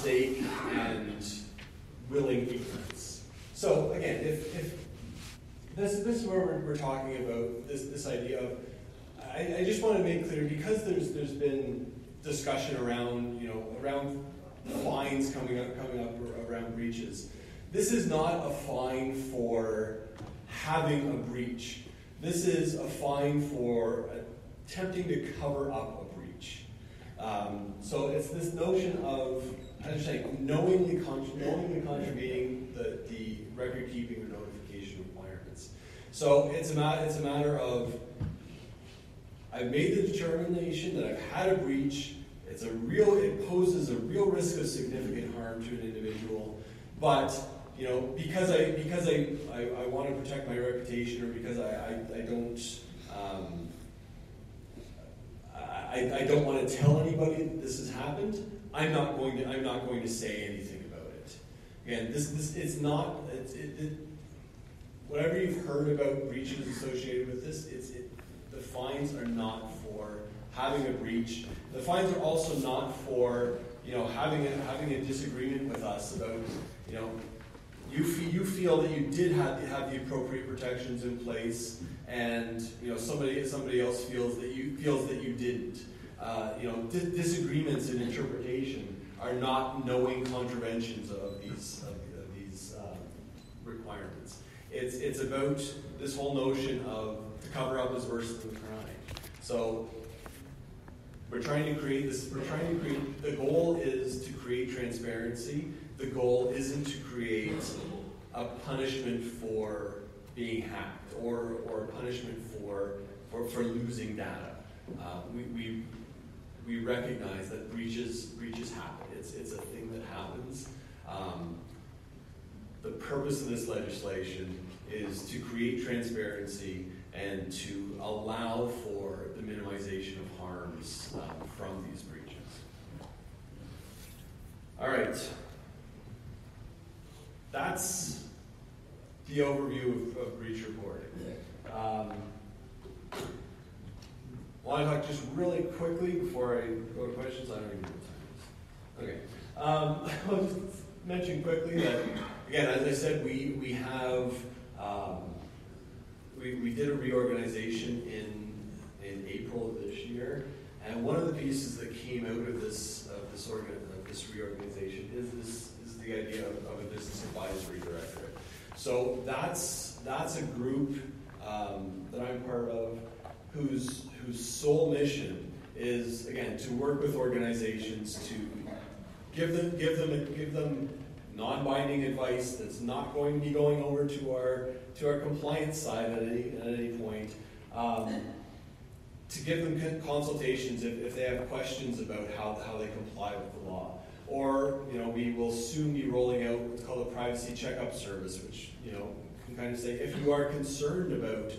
mistake and willing ignorance. So again, if this is where we're talking about this idea of, I just want to make clear, because there's been discussion around around fines coming up around breaches. This is not a fine for having a breach. This is a fine for attempting to cover up a breach. So it's this notion of, as you're saying, knowingly contravening the record keeping or notification requirements. So it's a matter of, I've made the determination that I've had a breach. It poses a real risk of significant harm to an individual, but because I want to protect my reputation, or because I don't want to tell anybody that this has happened, I'm not going to say anything about it. Again, it's not whatever you've heard about breaches associated with this. The fines are not for having a breach. The fines are also not for having a disagreement with us about you feel that you did have the appropriate protections in place, and somebody else feels that you didn't. Disagreements in interpretation are not knowing contraventions of these requirements. It's about this whole notion of the cover up is worse than the crime. So we're trying to create this. The goal is to create transparency. The goal isn't to create a punishment for being hacked or a punishment for losing data. We recognize that breaches happen. It's a thing that happens. The purpose of this legislation is to create transparency and to allow for the minimization of harms from these breaches. All right. That's the overview of breach reporting. I want to talk just really quickly before I go to questions. I don't even know what time it is. Okay. I'll just mention quickly that, again, as I said, we have we did a reorganization in April of this year, and one of the pieces that came out of this reorganization is the idea of a business advisory directorate. So that's a group that I'm part of, whose sole mission is, again, to work with organizations to give them non-binding advice that's not going to be going over to our compliance side at any point. To give them consultations if they have questions about how they comply with the law. Or, we will soon be rolling out what's called a privacy checkup service, which, can kind of say, if you are concerned about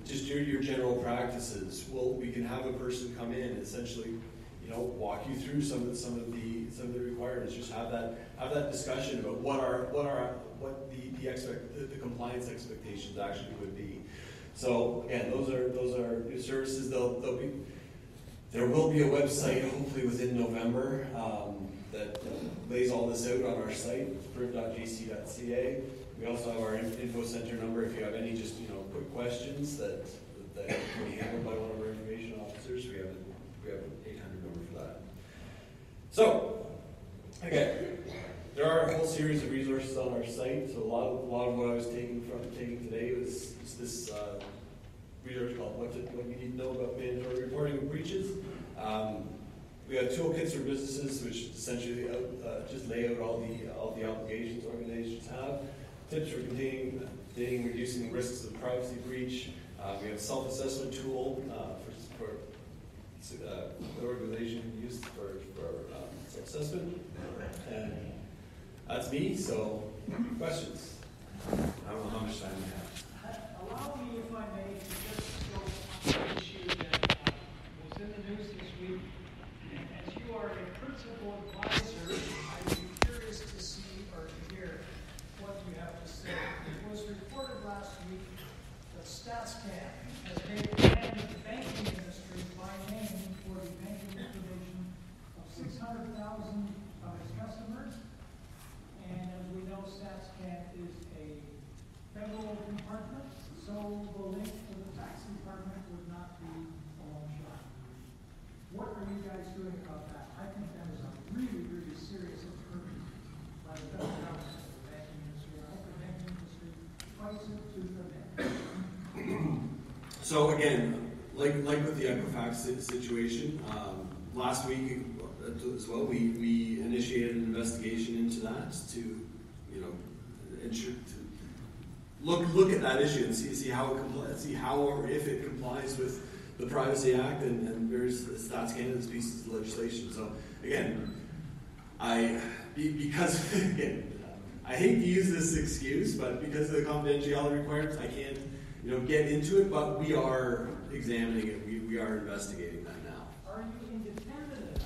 just your general practices, we can have a person come in and essentially, walk you through some of the requirements. Just have that discussion about what the compliance expectations actually would be. So again, those are new services. There will be a website hopefully within November that lays all this out on our site, print.jc.ca. We also have our info center number if you have any just quick questions that can be handled by one of our information officers. We have an 800 number for that. So again, there are a whole series of resources on our site. So a lot of what I was taking today was this resource called "What You Need to Know About Mandatory Reporting of Breaches." We have toolkits for businesses, which essentially just lay out all the obligations organizations have. Tips for containing and reducing risks of privacy breach. We have a self-assessment tool for the organization can use for self-assessment. And that's me. So, questions? I don't know how much time we have. Allow me, if I may, to just go on an issue that was in the news this week. And as you are a principal advisor, I'd be curious to see or to hear what you have to say. It was reported last week that StatsCan has made a plan with the banking industry by name for the banking information of 600,000 and is a federal department, so the link to the tax department would not be a long shot. What are you guys doing about that? I think that is a really, really serious incursion by the federal government, the banking industry. I hope the banking industry fights it to the end. So again, like with the Equifax situation, last week as well, we initiated an investigation into that to, ensure to look at that issue and see how it complies, see how or if it complies with the Privacy Act and various Stats Canada's pieces of legislation. So again, I hate to use this excuse, but because of the confidentiality requirements, I can't get into it. But we are examining it. We are investigating that now. Are you independent enough?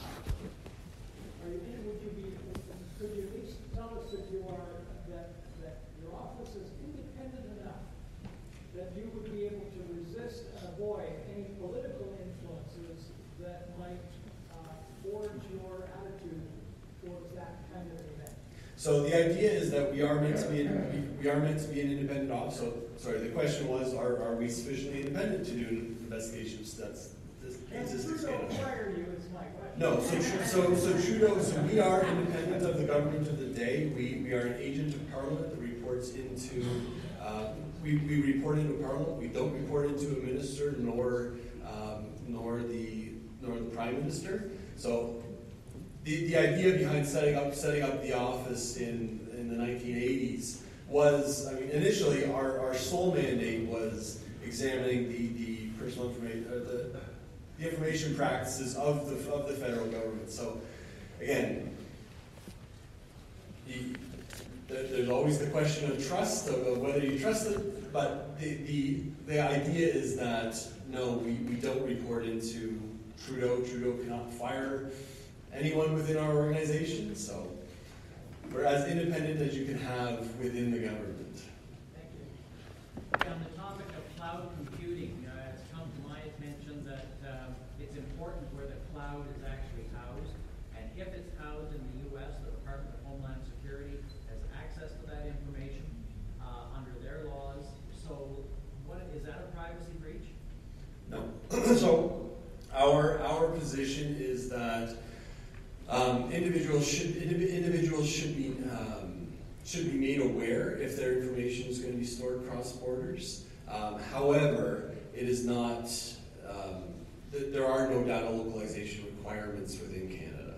Could you at least tell us that you are that your office is independent enough that you would be able to resist and avoid any political influences that might forge your attitude towards that kind of event? So the idea is that we are meant to be an independent office. So sorry, the question was, are we sufficiently independent to do investigations? That's statistics. Trudeau fire you is my question. No, so Trudeau. So we are independent of the government of the day. We are an agent of Parliament that reports into. We report into Parliament. We don't report into a minister nor the Prime Minister. So the idea behind setting up the office in the 1980s was, initially our sole mandate was examining the personal information, the information practices of the federal government. So again, there's always the question of trust, of whether you trust it, but the idea is that no, we don't report into Trudeau. Trudeau cannot fire anyone within our organization, so we're as independent as you can have within the government. Thank you. On the topic of cloud computing, it's come to my attention that it's important where the cloud is actually housed, and if it's housed in the U.S., the Department of Homeland Security has access to that information under their laws. So, what is that a privacy breach? No. So, our position is that individuals should be made aware if their information is going to be stored cross borders. However, it is not. There are no data localization requirements within Canada,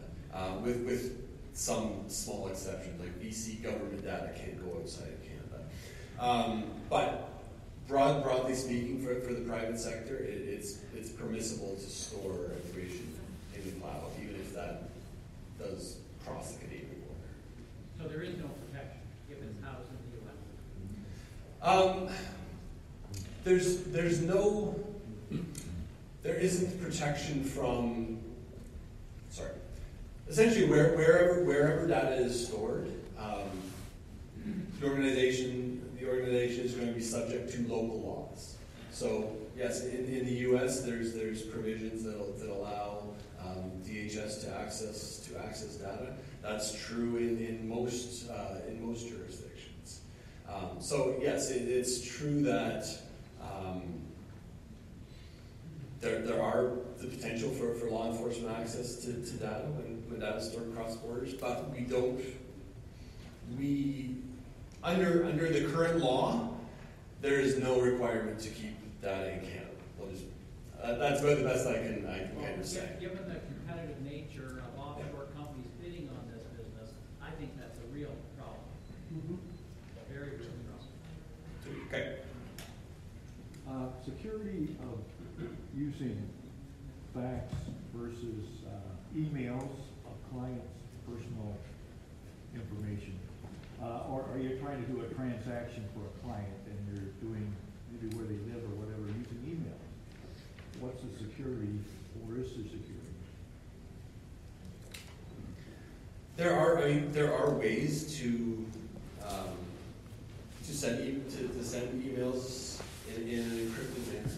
with some small exceptions, like BC government data can't go outside of Canada. But broadly speaking, for the private sector, it's permissible to store information in the cloud, even if that does cross the Canadian border. So there is no protection if it's housed in the U.S.? There isn't protection from, essentially wherever data is stored, the organization is going to be subject to local laws. So yes, in the U.S. there's provisions that allow DHS to access data. That's true in most jurisdictions. So yes, it's true that there are the potential for law enforcement access to data when data is stored across borders, but under the current law, there is no requirement to keep data in Canada. That's about the best I can kind of say. Given the competitive nature of offshore companies bidding on this business, I think that's a real problem. Mm-hmm. A very real problem. Okay. Security of using fax versus emails of clients' personal information. Or are you trying to do a transaction for a client and you're doing maybe where they live or whatever using email? What's the security, or is there security? There are ways to send emails in an encrypted manner.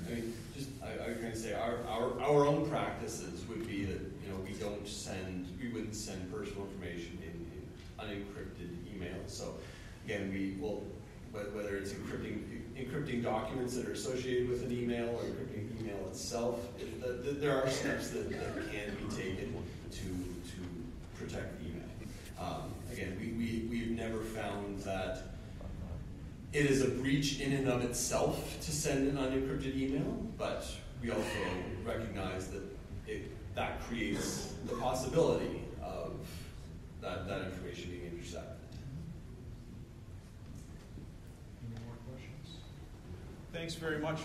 I was going to say our own practices would be that we wouldn't send personal information in unencrypted emails. So again, we will, whether it's encrypting documents that are associated with an email or encrypting email itself, there are steps that can be taken to protect the email. Again, we've never found that it is a breach in and of itself to send an unencrypted email, but we also recognize that that creates the possibility of that information being intercepted. Any more questions? Thanks very much,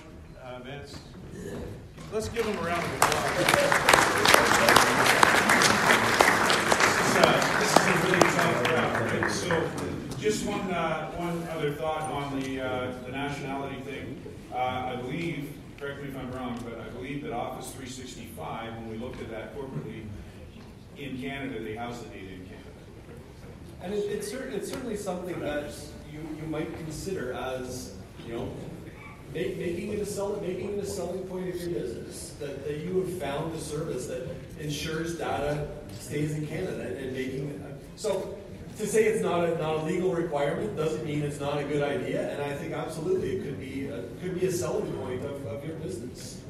Vance. Let's give him a round of applause. This is a really tough crowd, right? So, just one other thought on the nationality thing. I believe, correct me if I'm wrong, but I believe that Office 365, when we looked at that corporately in Canada, they house the data in Canada. And it's certainly something that you might consider as, making it a selling point of your business, that you have found a service that ensures data stays in Canada and making so to say it's not a legal requirement doesn't mean it's not a good idea, and I think absolutely it could be a selling point of your business.